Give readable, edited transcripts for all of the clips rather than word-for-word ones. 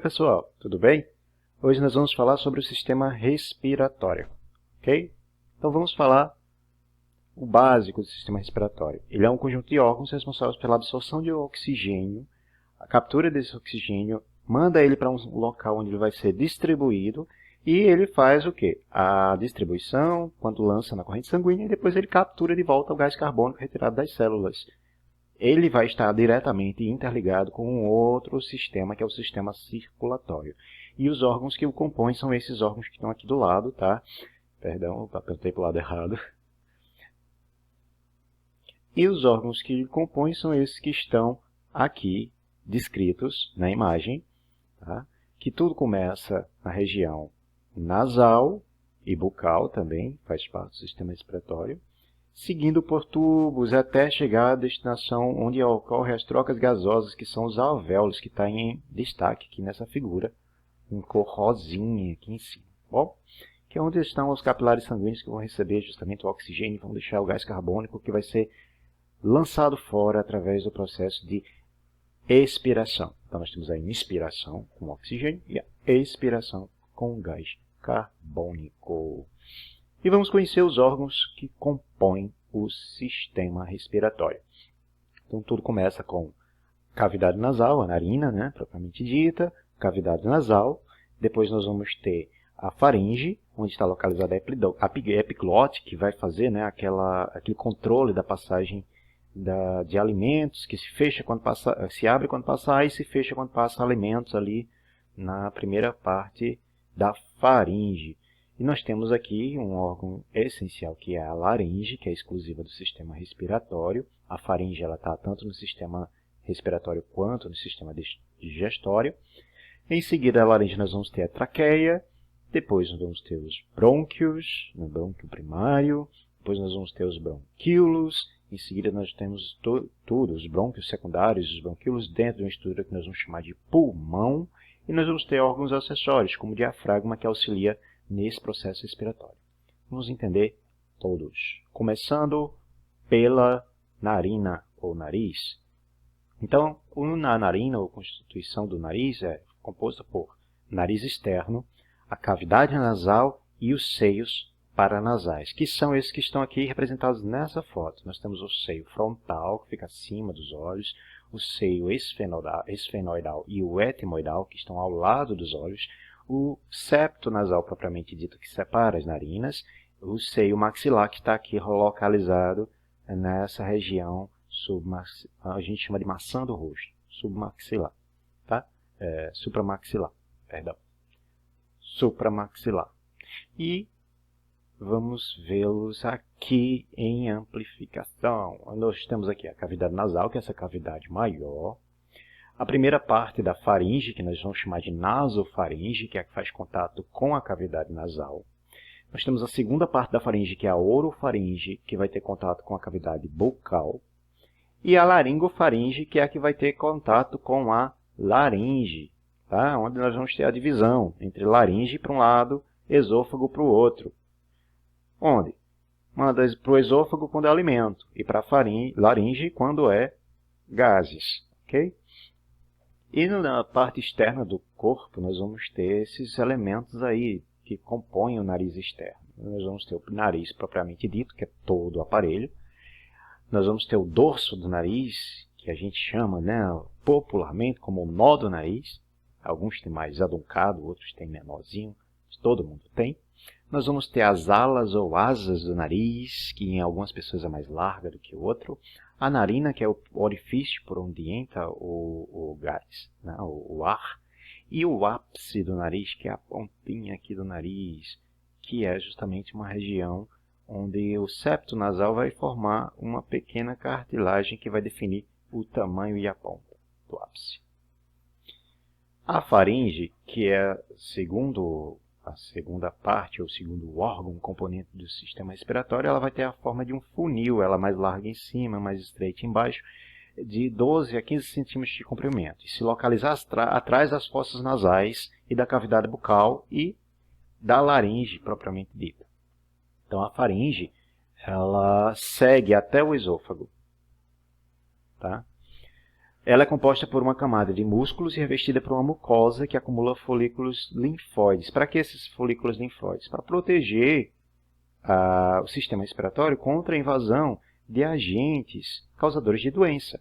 pessoal, tudo bem? Hoje nós vamos falar sobre o sistema respiratório, ok? Então vamos falar o básico do sistema respiratório. Ele é um conjunto de órgãos responsáveis pela absorção de oxigênio, a captura desse oxigênio, manda ele para um local onde ele vai ser distribuído e ele faz o quê? A distribuição, quando lança na corrente sanguínea, e depois ele captura de volta o gás carbônico retirado das células. Ele vai estar diretamente interligado com um outro sistema, que é o sistema circulatório. E os órgãos que o compõem são esses órgãos que estão aqui do lado, tá? Perdão, apertei para o lado errado. E os órgãos que o compõem são esses que estão aqui descritos na imagem, tá? Que tudo começa na região nasal e bucal também, faz parte do sistema respiratório, seguindo por tubos até chegar à destinação onde ocorrem as trocas gasosas, que são os alvéolos, que está em destaque aqui nessa figura, em cor rosinha aqui em cima. Bom, que é onde estão os capilares sanguíneos que vão receber justamente o oxigênio e vão deixar o gás carbônico que vai ser lançado fora através do processo de expiração. Então nós temos a inspiração com oxigênio e a expiração com gás carbônico. E vamos conhecer os órgãos que compõem o sistema respiratório. Então, tudo começa com cavidade nasal, a narina, né, propriamente dita, cavidade nasal. Depois nós vamos ter a faringe, onde está localizada a epiglote, que vai fazer, né, aquele controle da passagem de alimentos, que se fecha quando passa, se abre quando passa ar e se fecha quando passa alimentos ali na primeira parte da faringe. E nós temos aqui um órgão essencial, que é a laringe, que é exclusiva do sistema respiratório. A faringe está tanto no sistema respiratório quanto no sistema digestório. Em seguida, a laringe, nós vamos ter a traqueia. Depois, nós vamos ter os brônquios, no brônquio primário. Depois, nós vamos ter os bronquíolos. Em seguida, nós temos tudo, os brônquios secundários, os bronquíolos, dentro de uma estrutura que nós vamos chamar de pulmão. E nós vamos ter órgãos acessórios, como o diafragma, que auxilia nesse processo respiratório. Vamos entender todos, começando pela narina ou nariz. Então, a narina ou constituição do nariz é composta por nariz externo, a cavidade nasal e os seios paranasais, que são esses que estão aqui representados nessa foto. Nós temos o seio frontal, que fica acima dos olhos, o seio esfenoidal e o etimoidal, que estão ao lado dos olhos, o septo nasal propriamente dito, que separa as narinas, o seio maxilar, que está aqui localizado nessa região a gente chama de maçã do rosto, submaxilar, tá? Supramaxilar, perdão, supramaxilar. E vamos vê-los aqui em amplificação. Nós temos aqui a cavidade nasal, que é essa cavidade maior. A primeira parte da faringe, que nós vamos chamar de nasofaringe, que é a que faz contato com a cavidade nasal. Nós temos a segunda parte da faringe, que é a orofaringe, que vai ter contato com a cavidade bucal. E a laringofaringe, que é a que vai ter contato com a laringe, tá? Onde nós vamos ter a divisão entre laringe para um lado, esôfago para o outro. Onde? Manda para o esôfago quando é alimento e para a laringe quando é gases, ok? E na parte externa do corpo, nós vamos ter esses elementos aí que compõem o nariz externo. Nós vamos ter o nariz propriamente dito, que é todo o aparelho. Nós vamos ter o dorso do nariz, que a gente chama, né, popularmente como o nó do nariz. Alguns têm mais aduncado, outros têm menorzinho, todo mundo tem. Nós vamos ter as alas ou asas do nariz, que em algumas pessoas é mais larga do que o outro. A narina, que é o orifício por onde entra o gás, né, o ar. E o ápice do nariz, que é a pontinha aqui do nariz, que é justamente uma região onde o septo nasal vai formar uma pequena cartilagem que vai definir o tamanho e a ponta do ápice. A faringe, que é segundo a segunda parte, ou segundo órgão componente do sistema respiratório, ela vai ter a forma de um funil, ela mais larga em cima, mais estreita embaixo, de 12 a 15 centímetros de comprimento, e se localizar atrás das fossas nasais e da cavidade bucal e da laringe propriamente dita. Então a faringe, ela segue até o esôfago, tá? Ela é composta por uma camada de músculos e revestida por uma mucosa que acumula folículos linfóides. Para que esses folículos linfóides? Para proteger o sistema respiratório contra a invasão de agentes causadores de doença.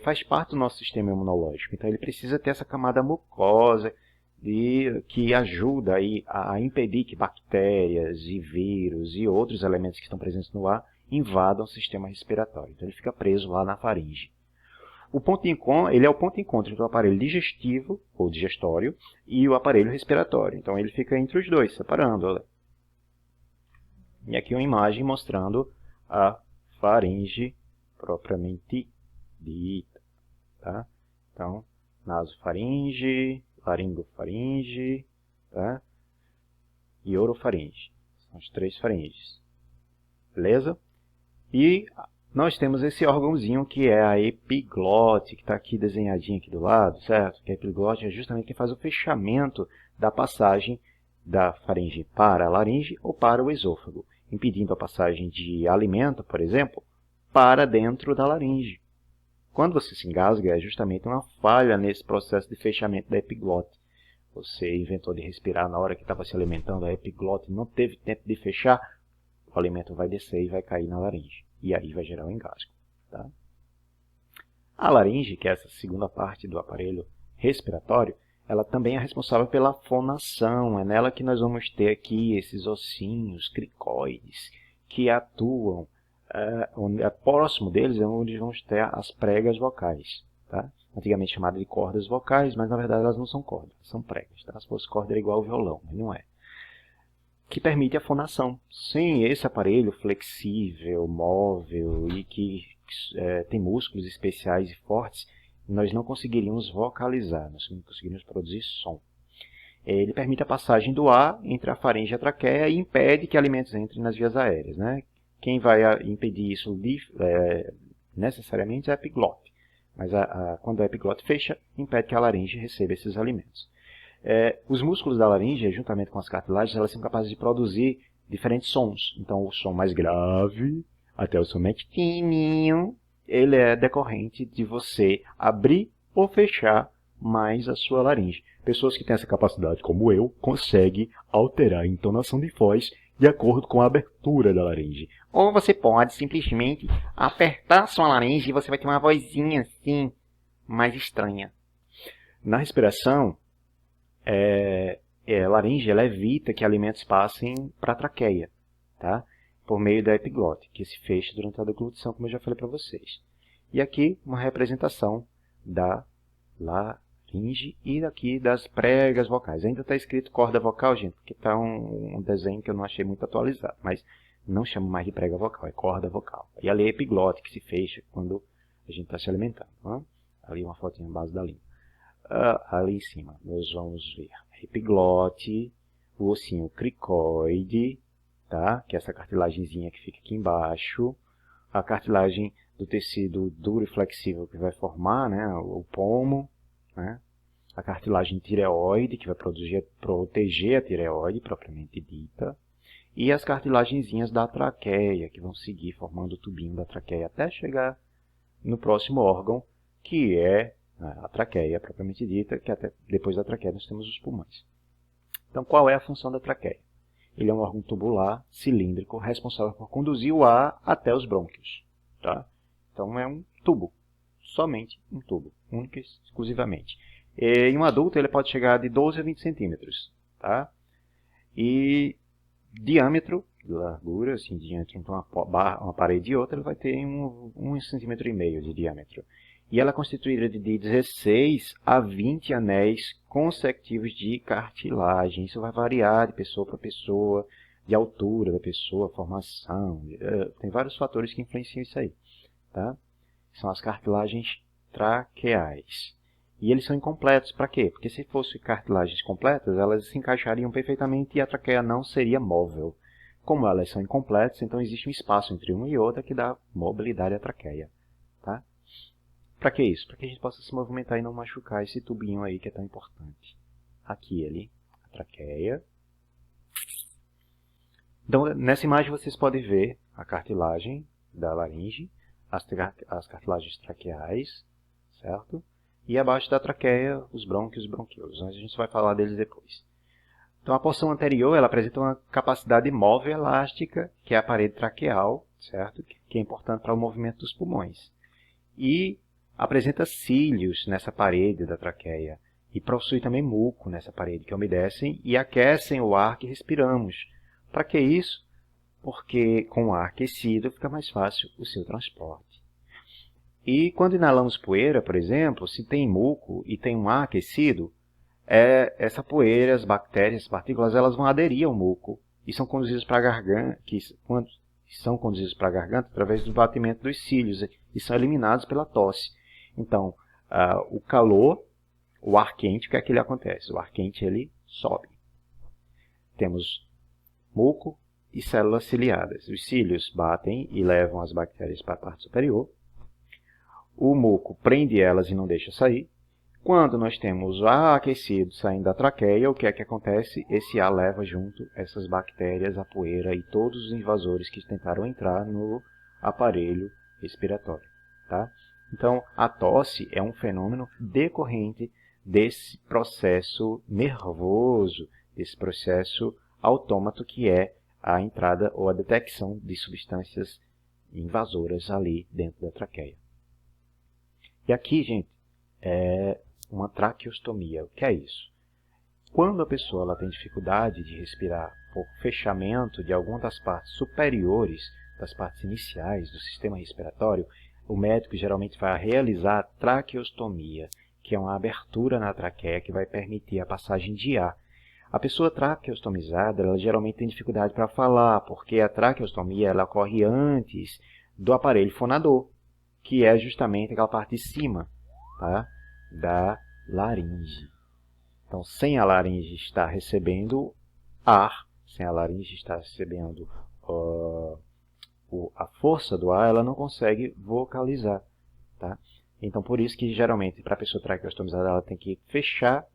Faz parte do nosso sistema imunológico, então ele precisa ter essa camada mucosa que ajuda aí a impedir que bactérias e vírus e outros elementos que estão presentes no ar invadam o sistema respiratório. Então ele fica preso lá na faringe. Ele é o ponto de encontro entre o aparelho digestivo, ou digestório, e o aparelho respiratório. Então ele fica entre os dois, separando. Olha. E aqui uma imagem mostrando a faringe propriamente dita. Tá? Então, nasofaringe, laringofaringe, tá? E orofaringe. São as três faringes. Beleza? E nós temos esse órgãozinho que é a epiglote, que está aqui desenhadinho aqui do lado, certo? Que a epiglote é justamente quem faz o fechamento da passagem da faringe para a laringe ou para o esôfago, impedindo a passagem de alimento, por exemplo, para dentro da laringe. Quando você se engasga, é justamente uma falha nesse processo de fechamento da epiglote. Você inventou de respirar na hora que estava se alimentando, a epiglote não teve tempo de fechar, o alimento vai descer e vai cair na laringe. E aí vai gerar um engasgo. Tá? A laringe, que é essa segunda parte do aparelho respiratório, ela também é responsável pela fonação. É nela que nós vamos ter aqui esses ossinhos cricoides que atuam. Próximo deles é onde vamos ter as pregas vocais. Tá? Antigamente chamada de cordas vocais, mas na verdade elas não são cordas, são pregas. Tá? Se fosse corda era igual ao violão, mas não é. Que permite a fonação. Sem esse aparelho flexível, móvel e que tem músculos especiais e fortes, nós não conseguiríamos vocalizar, nós não conseguiríamos produzir som. Ele permite a passagem do ar entre a faringe e a traqueia e impede que alimentos entrem nas vias aéreas. Né? Quem vai impedir isso necessariamente é a epiglote. Mas quando a epiglote fecha, impede que a laringe receba esses alimentos. Os músculos da laringe, juntamente com as cartilagens, elas são capazes de produzir diferentes sons. Então, o som mais grave, até o som mais fininho, ele é decorrente de você abrir ou fechar mais a sua laringe. Pessoas que têm essa capacidade, como eu, conseguem alterar a entonação de voz de acordo com a abertura da laringe. Ou você pode simplesmente apertar sua laringe e você vai ter uma vozinha assim, mais estranha. Na respiração, a laringe ela evita que alimentos passem para a traqueia, tá? Por meio da epiglote, que se fecha durante a deglutição, como eu já falei para vocês. E aqui uma representação da laringe e aqui das pregas vocais. Ainda está escrito corda vocal, gente, porque está um desenho que eu não achei muito atualizado, mas não chamo mais de prega vocal, é corda vocal. E ali é a epiglote, que se fecha quando a gente está se alimentando. Né? Ali uma fotinha base da língua. Ali em cima nós vamos ver a epiglote, o ossinho cricoide, tá? Que é essa cartilagemzinha que fica aqui embaixo, a cartilagem do tecido duro e flexível que vai formar, né, o pomo, né? A cartilagem tireoide que vai proteger a tireoide propriamente dita, e as cartilagenzinhas da traqueia que vão seguir formando o tubinho da traqueia até chegar no próximo órgão, que é a traqueia propriamente dita, que até depois da traqueia nós temos os pulmões. Então, qual é a função da traqueia? Ele é um órgão tubular, cilíndrico, responsável por conduzir o ar até os brônquios. Tá? Então, é um tubo, somente um tubo, única e exclusivamente. Em um adulto, ele pode chegar de 12 a 20 centímetros. Tá? E diâmetro, de largura, assim, diante entre uma parede e outra, ele vai ter 1,5 centímetro de diâmetro. E ela é constituída de 16 a 20 anéis consecutivos de cartilagem. Isso vai variar de pessoa para pessoa, de altura da pessoa, formação. Tem vários fatores que influenciam isso aí. Tá? São as cartilagens traqueais. E eles são incompletos. Para quê? Porque se fossem cartilagens completas, elas se encaixariam perfeitamente e a traqueia não seria móvel. Como elas são incompletas, então existe um espaço entre uma e outra que dá mobilidade à traqueia. Tá? Para que isso? Para que a gente possa se movimentar e não machucar esse tubinho aí que é tão importante. Aqui, ali, a traqueia. Então, nessa imagem vocês podem ver a cartilagem da laringe, as cartilagens traqueais, certo? E abaixo da traqueia, os brônquios e bronquíolos. A gente vai falar deles depois. Então, a porção anterior, ela apresenta uma capacidade móvel elástica, que é a parede traqueal, certo? Que é importante para o movimento dos pulmões. E apresenta cílios nessa parede da traqueia. E possui também muco nessa parede, que umedecem e aquecem o ar que respiramos. Para que isso? Porque com o ar aquecido fica mais fácil o seu transporte. E quando inalamos poeira, por exemplo, se tem muco e tem um ar aquecido, essa poeira, as bactérias, as partículas, elas vão aderir ao muco e são conduzidas para a garganta, através do batimento dos cílios e são eliminados pela tosse. Então, o calor, o ar quente, o que é que ele acontece? O ar quente ele sobe. Temos muco e células ciliadas. Os cílios batem e levam as bactérias para a parte superior. O muco prende elas e não deixa sair. Quando nós temos o ar aquecido saindo da traqueia, o que é que acontece? Esse ar leva junto essas bactérias, a poeira e todos os invasores que tentaram entrar no aparelho respiratório. Tá? Então, a tosse é um fenômeno decorrente desse processo nervoso, desse processo autômato que é a entrada ou a detecção de substâncias invasoras ali dentro da traqueia. E aqui, gente, é uma traqueostomia. O que é isso? Quando a pessoa ela tem dificuldade de respirar por fechamento de alguma das partes superiores, das partes iniciais do sistema respiratório, o médico geralmente vai realizar a traqueostomia, que é uma abertura na traqueia que vai permitir a passagem de ar. A pessoa traqueostomizada, ela geralmente tem dificuldade para falar, porque a traqueostomia ela ocorre antes do aparelho fonador, que é justamente aquela parte de cima, tá? Da laringe. Então, sem a laringe estar recebendo ar, sem a laringe estar recebendo a força do ar, ela não consegue vocalizar. Tá? Então, por isso que, geralmente, para a pessoa traqueostomizada, ela tem que fechar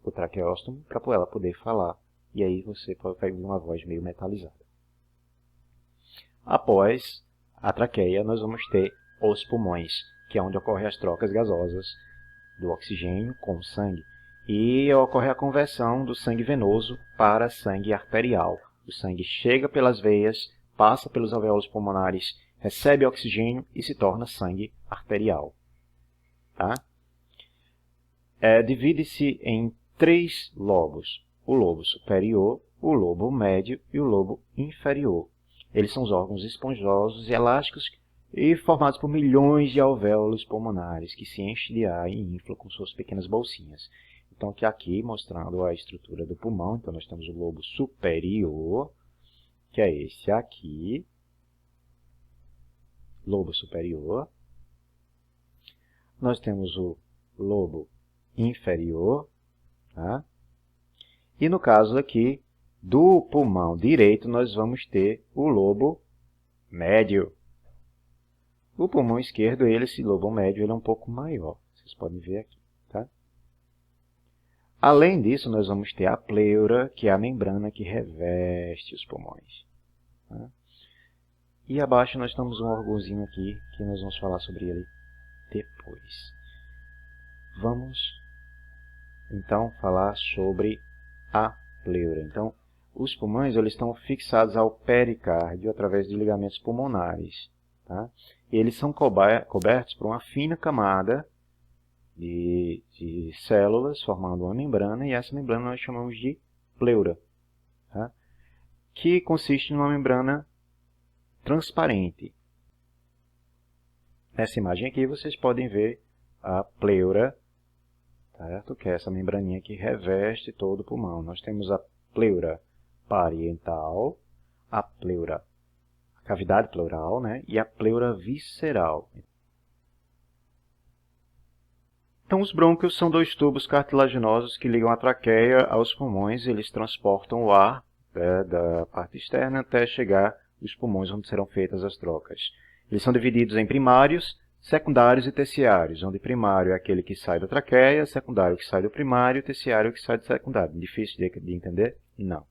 o traqueóstomo para ela poder falar. E aí você pode ouvir uma voz meio metalizada. Após a traqueia, nós vamos ter os pulmões, que é onde ocorrem as trocas gasosas do oxigênio com o sangue. E ocorre a conversão do sangue venoso para sangue arterial. O sangue chega pelas veias, passa pelos alvéolos pulmonares, recebe oxigênio e se torna sangue arterial. Tá? Divide-se em 3 lobos. O lobo superior, o lobo médio e o lobo inferior. Eles são os órgãos esponjosos e elásticos e formados por milhões de alvéolos pulmonares que se enchem de ar e inflam com suas pequenas bolsinhas. Então, aqui mostrando a estrutura do pulmão. Então, nós temos o lobo superior, que é esse aqui. Lobo superior. Nós temos o lobo inferior. Tá? E no caso aqui, do pulmão direito, nós vamos ter o lobo médio. O pulmão esquerdo, esse lobo médio, ele é um pouco maior. Vocês podem ver aqui. Tá? Além disso, nós vamos ter a pleura, que é a membrana que reveste os pulmões. Tá? E abaixo nós temos um órgãozinho aqui, que nós vamos falar sobre ele depois. Vamos, então, falar sobre a pleura. Então, os pulmões eles estão fixados ao pericárdio através de ligamentos pulmonares. Tá? E eles são cobertos por uma fina camada de células formando uma membrana, e essa membrana nós chamamos de pleura, tá? Que consiste numa membrana transparente. Nessa imagem aqui vocês podem ver a pleura, certo? Que é essa membraninha que reveste todo o pulmão. Nós temos a pleura parietal, a cavidade pleural, né? E a pleura visceral. Então, os brônquios são 2 tubos cartilaginosos que ligam a traqueia aos pulmões. Eles transportam o ar da parte externa até chegar aos pulmões, onde serão feitas as trocas. Eles são divididos em primários, secundários e terciários, onde primário é aquele que sai da traqueia, secundário que sai do primário, terciário que sai do secundário. Difícil de entender? Não.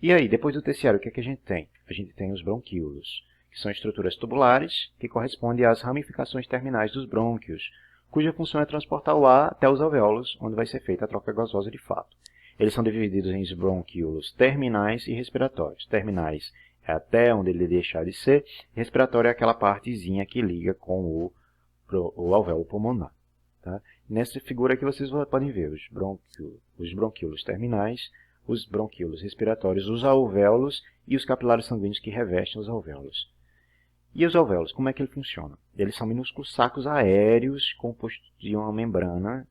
E aí, depois do terciário, o que é que a gente tem? A gente tem os bronquíolos, que são estruturas tubulares que correspondem às ramificações terminais dos brônquios, cuja função é transportar o ar até os alvéolos, onde vai ser feita a troca gasosa de fato. Eles são divididos em bronquíolos terminais e respiratórios. Terminais é até onde ele deixar de ser, e respiratório é aquela partezinha que liga com o alvéolo pulmonar. Tá? Nessa figura aqui vocês podem ver os bronquíolos terminais, os bronquíolos respiratórios, os alvéolos e os capilares sanguíneos que revestem os alvéolos. E os alvéolos, como é que ele funciona? Eles são minúsculos sacos aéreos compostos de uma membrana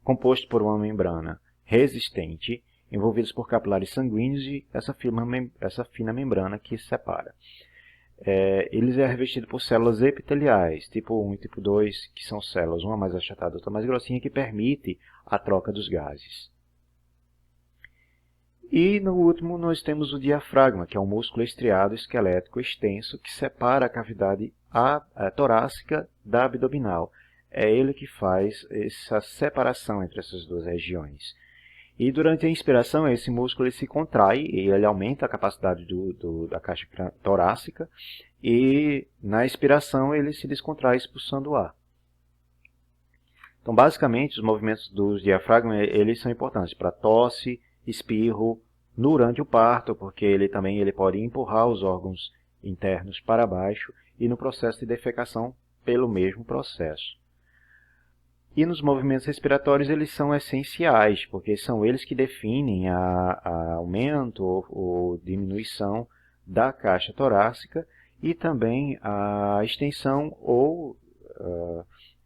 composto por uma membrana resistente, envolvidos por capilares sanguíneos e essa fina membrana que separa. Eles é revestido por células epiteliais, tipo 1 e tipo 2, que são células, uma mais achatada, outra mais grossinha, que permite a troca dos gases. E no último nós temos o diafragma, que é um músculo estriado esquelético extenso que separa a cavidade torácica da abdominal. É ele que faz essa separação entre essas duas regiões. E durante a inspiração, esse músculo ele se contrai e ele aumenta a capacidade da caixa torácica. E na expiração ele se descontrai expulsando o ar. Então, basicamente, os movimentos do diafragma eles são importantes para tosse, espirro, durante o parto, porque ele pode empurrar os órgãos internos para baixo, e no processo de defecação pelo mesmo processo. E nos movimentos respiratórios eles são essenciais, porque são eles que definem a aumento ou diminuição da caixa torácica e também a extensão ou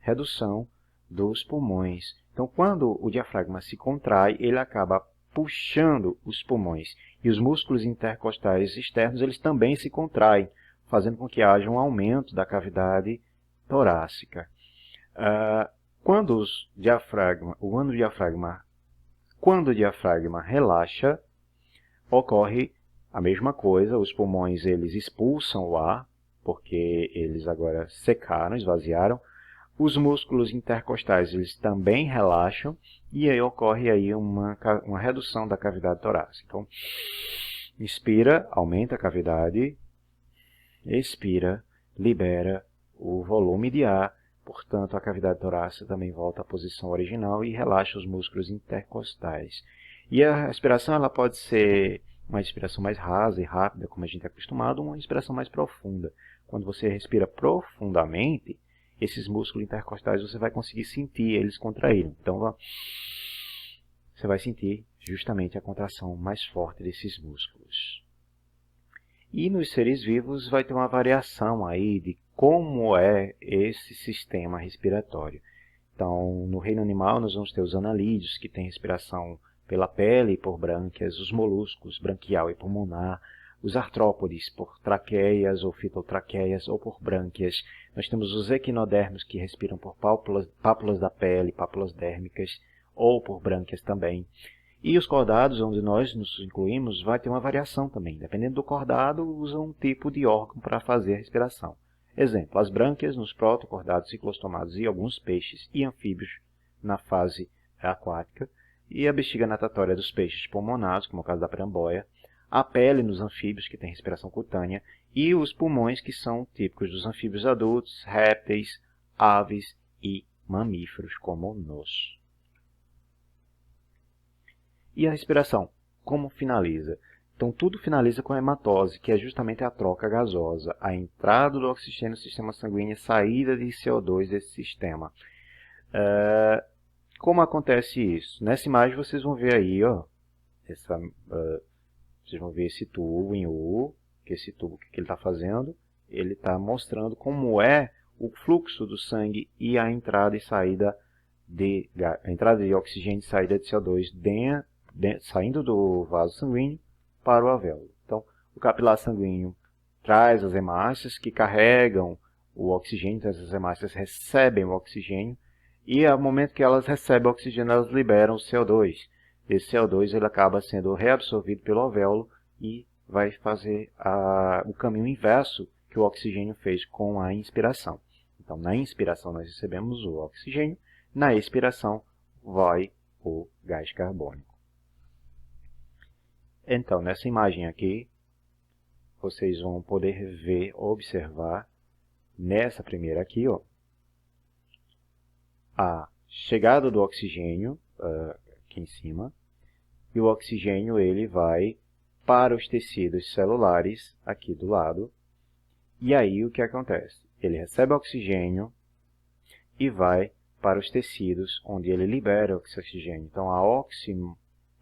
redução dos pulmões. Então, quando o diafragma se contrai, ele acaba puxando os pulmões. E os músculos intercostais externos eles também se contraem, fazendo com que haja um aumento da cavidade torácica. Quando o diafragma relaxa, ocorre a mesma coisa. Os pulmões eles expulsam o ar, porque eles agora secaram, esvaziaram. Os músculos intercostais eles também relaxam e aí ocorre aí uma redução da cavidade torácica. Então, inspira, aumenta a cavidade, expira, libera o volume de ar, portanto a cavidade torácica também volta à posição original e relaxa os músculos intercostais. E a respiração ela pode ser uma respiração mais rasa e rápida, como a gente é acostumado, ou uma respiração mais profunda. Quando você respira profundamente, esses músculos intercostais você vai conseguir sentir eles contraírem. Então, você vai sentir justamente a contração mais forte desses músculos. E nos seres vivos vai ter uma variação aí de como é esse sistema respiratório. Então, no reino animal nós vamos ter os anelídeos, que têm respiração pela pele e por brânquias, os moluscos, branquial e pulmonar, os artrópodes por traqueias ou fitotraqueias ou por brânquias. Nós temos os equinodermos que respiram por pápulas da pele, pápulas dérmicas ou por brânquias também. E os cordados, onde nós nos incluímos, vai ter uma variação também. Dependendo do cordado, usa um tipo de órgão para fazer a respiração. Exemplo, as brânquias nos protocordados, ciclostomados e alguns peixes e anfíbios na fase aquática, e a bexiga natatória dos peixes pulmonados, como é o caso da peramboia, a pele nos anfíbios, que tem respiração cutânea, e os pulmões, que são típicos dos anfíbios adultos, répteis, aves e mamíferos, como nós. E a respiração, como finaliza? Então, tudo finaliza com a hematose, que é justamente a troca gasosa, a entrada do oxigênio no sistema sanguíneo e a saída de CO2 desse sistema. Como acontece isso? Nessa imagem vocês vão ver aí, ó, vocês vão ver esse tubo em U, que esse tubo que ele está fazendo, ele está mostrando como é o fluxo do sangue e a entrada e saída de oxigênio e saída de CO2 saindo do vaso sanguíneo para o alvéolo. Então, o capilar sanguíneo traz as hemácias que carregam o oxigênio, então essas hemácias recebem o oxigênio, e ao momento que elas recebem o oxigênio, elas liberam o CO2. Esse CO2 ele acaba sendo reabsorvido pelo alvéolo e vai fazer o caminho inverso que o oxigênio fez com a inspiração. Então, na inspiração nós recebemos o oxigênio, na expiração vai o gás carbônico. Então, nessa imagem aqui, vocês vão poder ver, observar nessa primeira aqui, ó, a chegada do oxigênio aqui em cima, e o oxigênio ele vai para os tecidos celulares aqui do lado. E aí o que acontece? Ele recebe oxigênio e vai para os tecidos onde ele libera esse oxigênio. Então a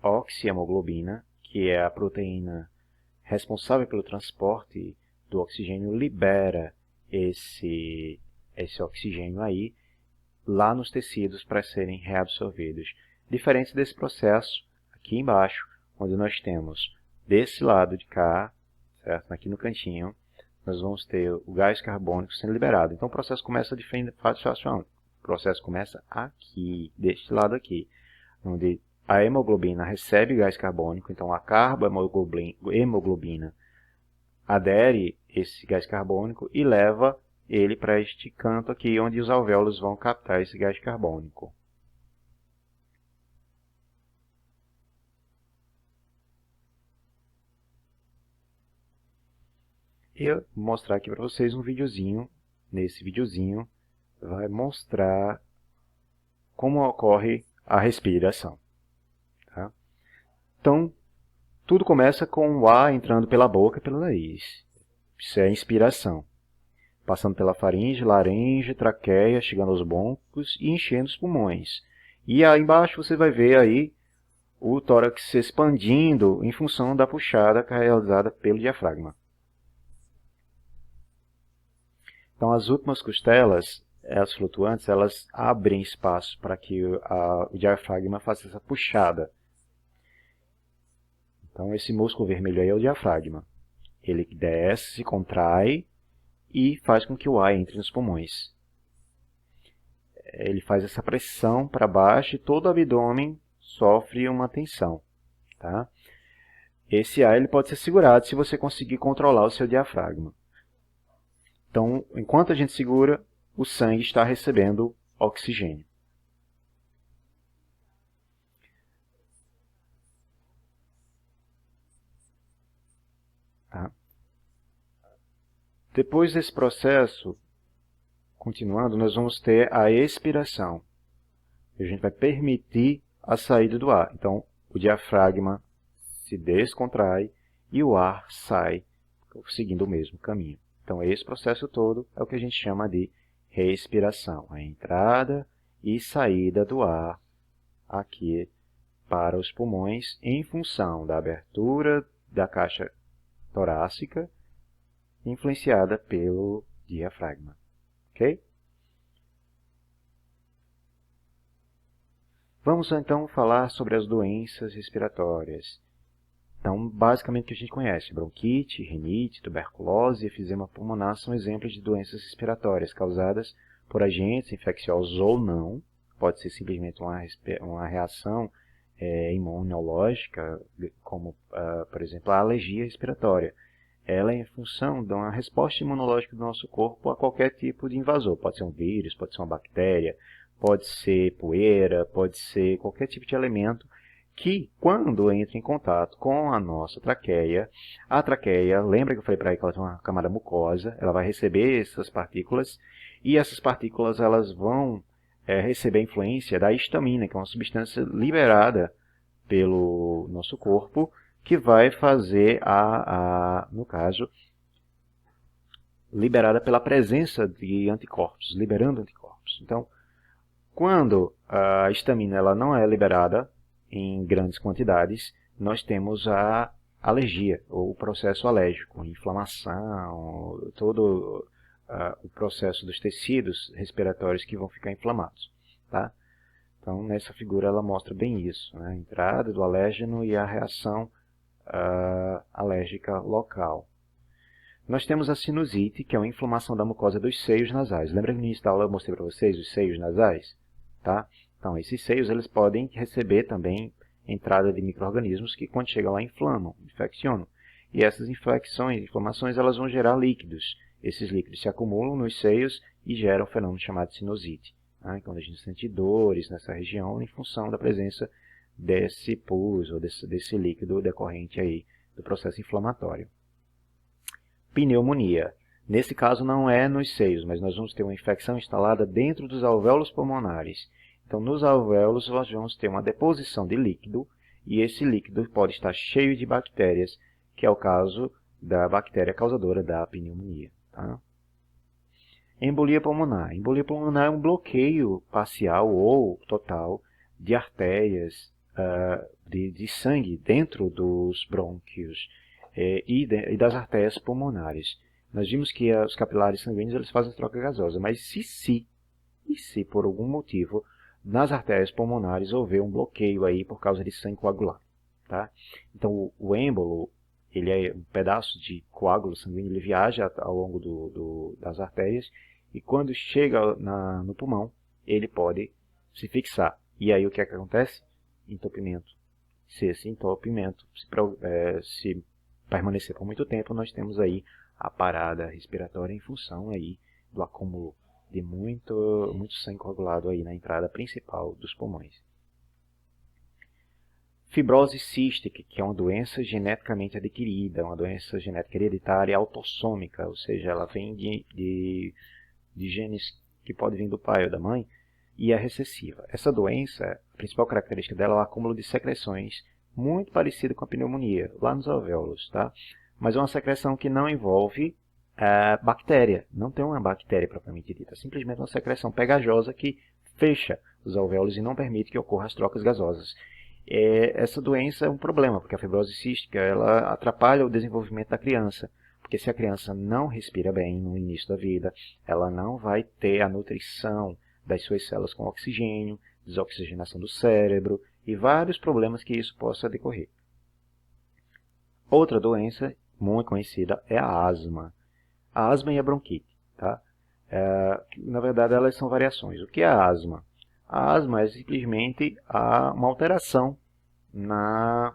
oxihemoglobina, que é a proteína responsável pelo transporte do oxigênio, libera esse oxigênio aí lá nos tecidos para serem reabsorvidos. Diferente desse processo aqui embaixo, onde nós temos desse lado de cá, certo? Aqui no cantinho, nós vamos ter o gás carbônico sendo liberado. Então o processo começa o processo começa aqui, deste lado aqui, onde a hemoglobina recebe gás carbônico, então a carbohemoglobina adere esse gás carbônico e leva ele para este canto aqui, onde os alvéolos vão captar esse gás carbônico. Eu vou mostrar aqui para vocês um videozinho. Nesse videozinho vai mostrar como ocorre a respiração. Tá? Então, tudo começa com o ar entrando pela boca e pelo nariz. Isso é a inspiração. Passando pela faringe, laringe, traqueia, chegando aos broncos e enchendo os pulmões. E aí embaixo você vai ver aí o tórax se expandindo em função da puxada realizada pelo diafragma. Então as últimas costelas, as flutuantes, elas abrem espaço para que o diafragma faça essa puxada. Então esse músculo vermelho aí é o diafragma. Ele desce, se contrai e faz com que o ar entre nos pulmões. Ele faz essa pressão para baixo e todo o abdômen sofre uma tensão. Tá? Esse ar ele pode ser segurado se você conseguir controlar o seu diafragma. Então, enquanto a gente segura, o sangue está recebendo oxigênio. Tá? Depois desse processo, continuando, nós vamos ter a expiração. A gente vai permitir a saída do ar. Então, o diafragma se descontrai e o ar sai seguindo o mesmo caminho. Então, esse processo todo é o que a gente chama de respiração. A entrada e saída do ar aqui para os pulmões em função da abertura da caixa torácica influenciada pelo diafragma. Ok? Vamos então falar sobre as doenças respiratórias. Então, basicamente o que a gente conhece, bronquite, rinite, tuberculose e efizema pulmonar são exemplos de doenças respiratórias causadas por agentes infecciosos ou não. Pode ser simplesmente uma reação imunológica, como, por exemplo, a alergia respiratória. Ela é em função de uma resposta imunológica do nosso corpo a qualquer tipo de invasor. Pode ser um vírus, pode ser uma bactéria, pode ser poeira, pode ser qualquer tipo de elemento que, quando entra em contato com a nossa traqueia, a traqueia, lembra que eu falei para aí que ela tem uma camada mucosa, ela vai receber essas partículas, e essas partículas elas vão receber a influência da histamina, que é uma substância liberada pelo nosso corpo, que vai fazer, no caso, liberada pela presença de anticorpos, liberando anticorpos. Então, quando a histamina ela não é liberada em grandes quantidades, nós temos a alergia, ou o processo alérgico, inflamação, todo o processo dos tecidos respiratórios que vão ficar inflamados. Tá? Então, nessa figura ela mostra bem isso, né? A entrada do alérgeno e a reação alérgica local. Nós temos a sinusite, que é uma inflamação da mucosa dos seios nasais. Lembra que no início da aula eu mostrei para vocês os seios nasais? Tá? Então, esses seios eles podem receber também entrada de micro-organismos que, quando chegam lá, inflamam, infeccionam. E essas inflamações, elas vão gerar líquidos. Esses líquidos se acumulam nos seios e geram um fenômeno chamado sinusite. Tá? Quando a gente sente dores nessa região, em função da presença desse pus ou desse líquido decorrente aí do processo inflamatório. Pneumonia. Nesse caso não é nos seios, mas nós vamos ter uma infecção instalada dentro dos alvéolos pulmonares. Então, nos alvéolos, nós vamos ter uma deposição de líquido, e esse líquido pode estar cheio de bactérias, que é o caso da bactéria causadora da pneumonia. Tá? Embolia pulmonar. Embolia pulmonar é um bloqueio parcial ou total de artérias de sangue dentro dos brônquios e das artérias pulmonares. Nós vimos que os capilares sanguíneos eles fazem troca gasosa, mas se por algum motivo nas artérias pulmonares houver um bloqueio aí por causa de sangue coagulado, tá? Então o êmbolo, ele é um pedaço de coágulo sanguíneo, ele viaja ao longo das artérias e quando chega no pulmão, ele pode se fixar. E aí o que é que acontece? Entupimento. Se esse entupimento se permanecer por muito tempo, nós temos aí a parada respiratória em função aí do acúmulo de muito sangue coagulado aí na entrada principal dos pulmões. Fibrose cística, que é uma doença geneticamente adquirida, uma doença genética hereditária autossômica, ou seja, ela vem de genes que podem vir do pai ou da mãe, e é recessiva. Essa doença, a principal característica dela é o acúmulo de secreções, muito parecido com a pneumonia, lá nos alvéolos, tá? Mas é uma secreção que não envolve bactéria, não tem uma bactéria propriamente dita, é simplesmente uma secreção pegajosa que fecha os alvéolos e não permite que ocorram as trocas gasosas. Essa doença é um problema, porque a fibrose cística ela atrapalha o desenvolvimento da criança, porque se a criança não respira bem no início da vida, ela não vai ter a nutrição das suas células com oxigênio, desoxigenação do cérebro e vários problemas que isso possa decorrer. Outra doença muito conhecida é a asma. A asma e a bronquite. Tá? Na verdade, elas são variações. O que é a asma? A asma é simplesmente uma alteração na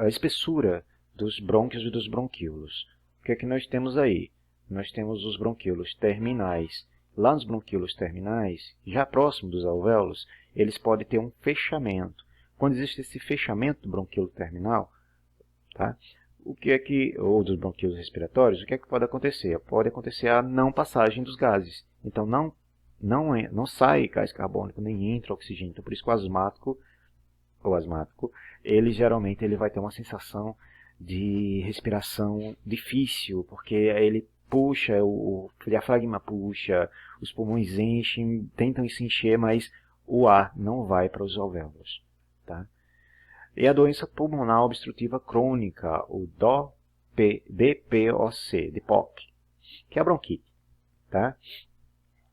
espessura dos brônquios e dos bronquíolos. O que é que nós temos aí? Nós temos os bronquíolos terminais. Lá nos bronquíolos terminais, já próximo dos alvéolos, eles podem ter um fechamento. Quando existe esse fechamento do bronquíolo terminal, tá? Ou dos bronquíolos respiratórios, o que é que pode acontecer? Pode acontecer a não passagem dos gases. Então, não sai gás carbônico, nem entra oxigênio. Então, por isso que o asmático, ele geralmente vai ter uma sensação de respiração difícil, porque ele puxa, o diafragma puxa, os pulmões enchem, tentam se encher, mas o ar não vai para os alvéolos. Tá? E a doença pulmonar obstrutiva crônica, o DPOC, que é a bronquite, tá?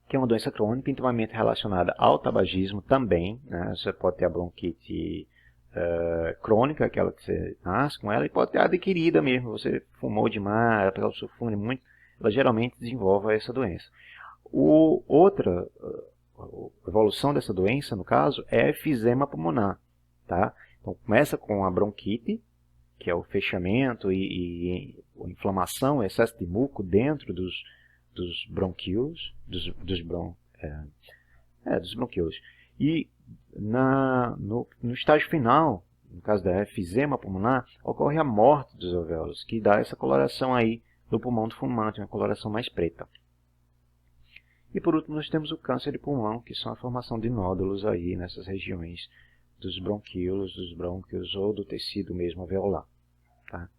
Que é uma doença crônica intimamente relacionada ao tabagismo também. Né? Você pode ter a bronquite crônica, aquela que você nasce com ela, e pode ter a adquirida mesmo. Você fumou demais, a pessoa fuma muito, ela geralmente desenvolve essa doença. Outra evolução dessa doença, no caso, é efizema pulmonar. Tá? Então, começa com a bronquite, que é o fechamento e a inflamação, o excesso de muco dentro dos bronquíolos, dos bronquíolos. E no estágio final, no caso da efizema pulmonar, ocorre a morte dos alvéolos, que dá essa coloração aí do pulmão do fumante, uma coloração mais preta. E por último, nós temos o câncer de pulmão, que são a formação de nódulos aí nessas regiões dos bronquíolos, dos brônquios ou do tecido mesmo alveolar. Tá?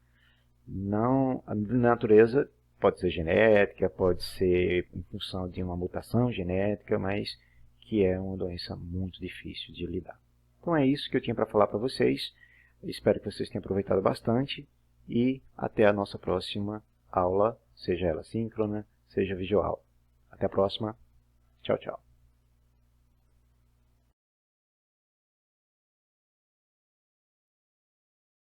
Não, a natureza pode ser genética, pode ser em função de uma mutação genética, mas que é uma doença muito difícil de lidar. Então é isso que eu tinha para falar para vocês. Espero que vocês tenham aproveitado bastante e até a nossa próxima aula, seja ela síncrona, seja visual. Até a próxima. Tchau, tchau.